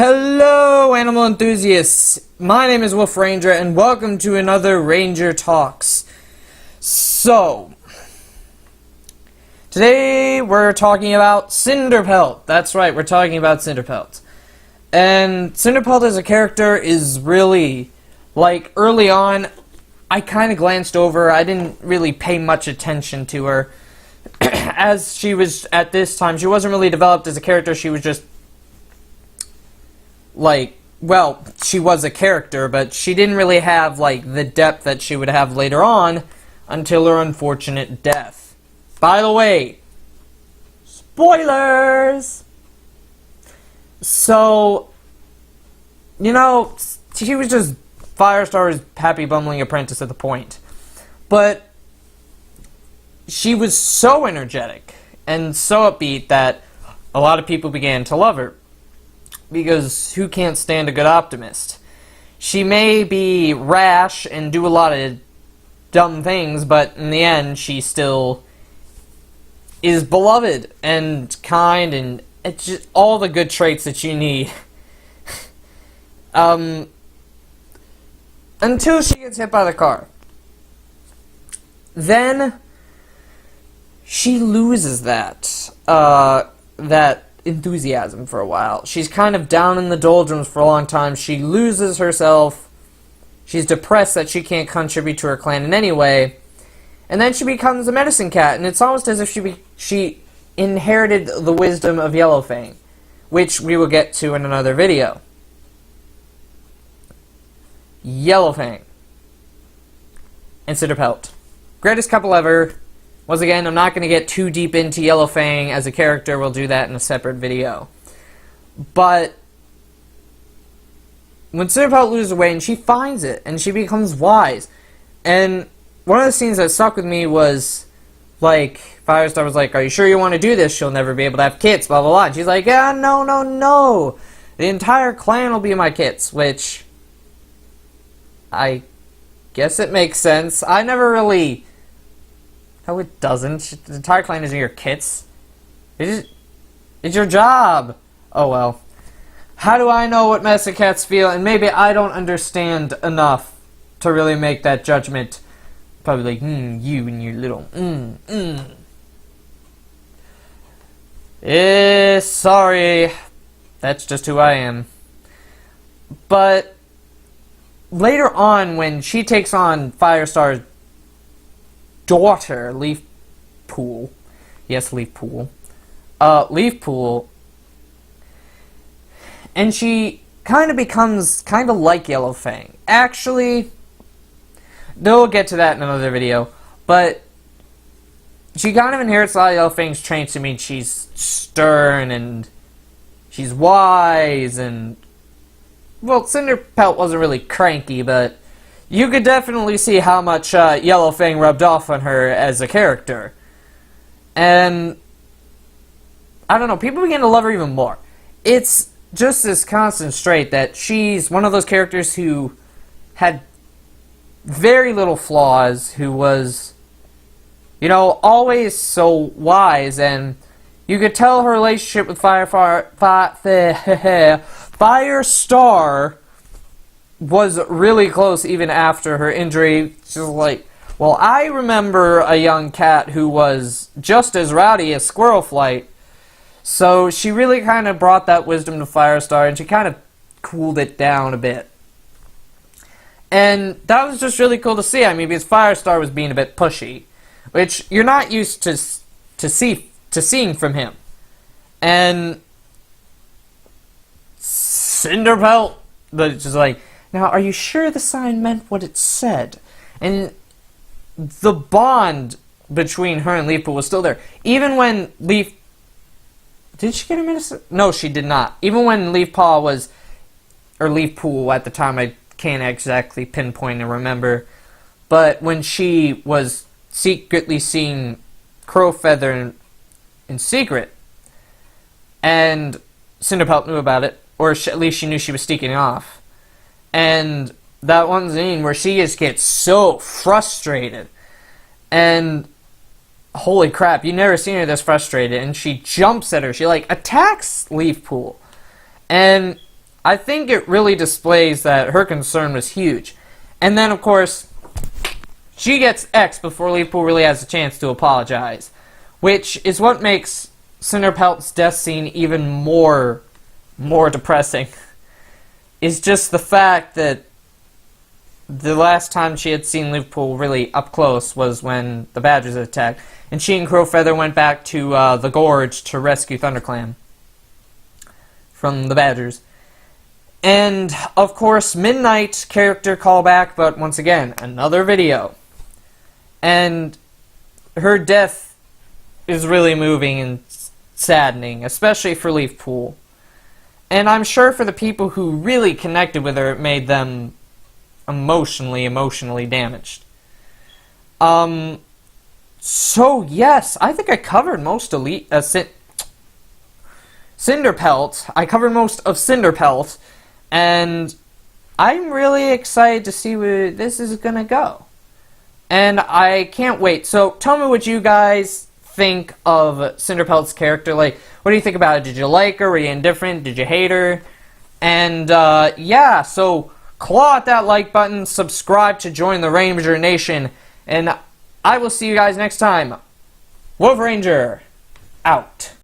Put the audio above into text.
Hello, animal enthusiasts! My name is Wolf Ranger, and welcome to another Ranger Talks. So, today we're talking about Cinderpelt. That's right, we're talking about Cinderpelt. And Cinderpelt as a character is really, like, early on, I kind of glanced over. I didn't really pay much attention to her. As she was, at this time, she wasn't really developed as a character. She was just well, she was a character, but she didn't really have, the depth that she would have later on until her unfortunate death. By the way, spoilers! So, she was just Firestar's happy bumbling apprentice at the point. But she was so energetic and so upbeat that a lot of people began to love her. Because who can't stand a good optimist? She may be rash and do a lot of dumb things, but in the end, she still is beloved and kind, and it's just all the good traits that you need. Until she gets hit by the car. Then she loses that enthusiasm for a while. She's kind of down in the doldrums for a long time. She loses herself. She's depressed that she can't contribute to her clan in any way. And then she becomes a medicine cat, and it's almost as if she inherited the wisdom of Yellowfang, which we will get to in another video. Yellowfang and Cinderpelt. Greatest couple ever. Once again, I'm not going to get too deep into Yellowfang as a character. We'll do that in a separate video. But when Cinderpelt loses weight, and she finds it, and she becomes wise. And one of the scenes that stuck with me was, Firestar was like, "Are you sure you want to do this? She'll never be able to have kids, blah, blah, blah." And she's like, "Yeah, no. The entire clan will be my kids," which I guess it makes sense. I never really... No, it doesn't. The entire clan isn't your kits. It's your job. Oh well. How do I know what medicine cats feel? And maybe I don't understand enough to really make that judgment. Probably like, you and your little, sorry. That's just who I am. But later on, when she takes on Firestar's daughter, Leafpool. Yes, Leafpool. Leafpool. And she kind of becomes kind of like Yellowfang. Actually, they'll get to that in another video. But she kind of inherits a lot of Yellowfang's traits. I mean, she's stern and she's wise and... Well, Cinderpelt wasn't really cranky, but you could definitely see how much Yellowfang rubbed off on her as a character. And I don't know, people begin to love her even more. It's just this constant trait that she's one of those characters who had very little flaws, who was, always so wise, and you could tell her relationship with Firestar was really close even after her injury. She's like, well, I remember a young cat who was just as rowdy as Squirrel Flight. So she really kind of brought that wisdom to Firestar, and she kind of cooled it down a bit. And that was just really cool to see. I mean, because Firestar was being a bit pushy, which you're not used to seeing from him. And Cinderpelt, just like, now, are you sure the sign meant what it said? And the bond between her and Leafpool was still there. Even when Did she get a medicine? No, she did not. Even when Leafpool at the time, I can't exactly pinpoint and remember. But when she was secretly seeing Crowfeather in secret, and Cinderpelt knew about it, or at least she knew she was sneaking off. And that one scene where she just gets so frustrated, and holy crap, you never seen her this frustrated, and she jumps at her. She attacks Leafpool, and I think it really displays that her concern was huge. And then, of course, she gets X before Leafpool really has a chance to apologize, which is what makes Cinderpelt's death scene even more depressing. Is just the fact that the last time she had seen Leafpool really up close was when the Badgers had attacked, and she and Crowfeather went back to the Gorge to rescue ThunderClan from the Badgers. And, of course, Midnight character callback, but once again, another video. And her death is really moving and saddening, especially for Leafpool. And I'm sure for the people who really connected with her, it made them emotionally damaged. So, yes, I think I covered most of Cinderpelt. I covered most of Cinderpelt. And I'm really excited to see where this is going to go. And I can't wait. So tell me what you guys think of Cinderpelt's character. Like, what do you think about it? Did you like her? Were you indifferent? Did you hate her? And, yeah, so claw at that like button, subscribe to join the Ranger Nation, and I will see you guys next time. WolfRanger, out.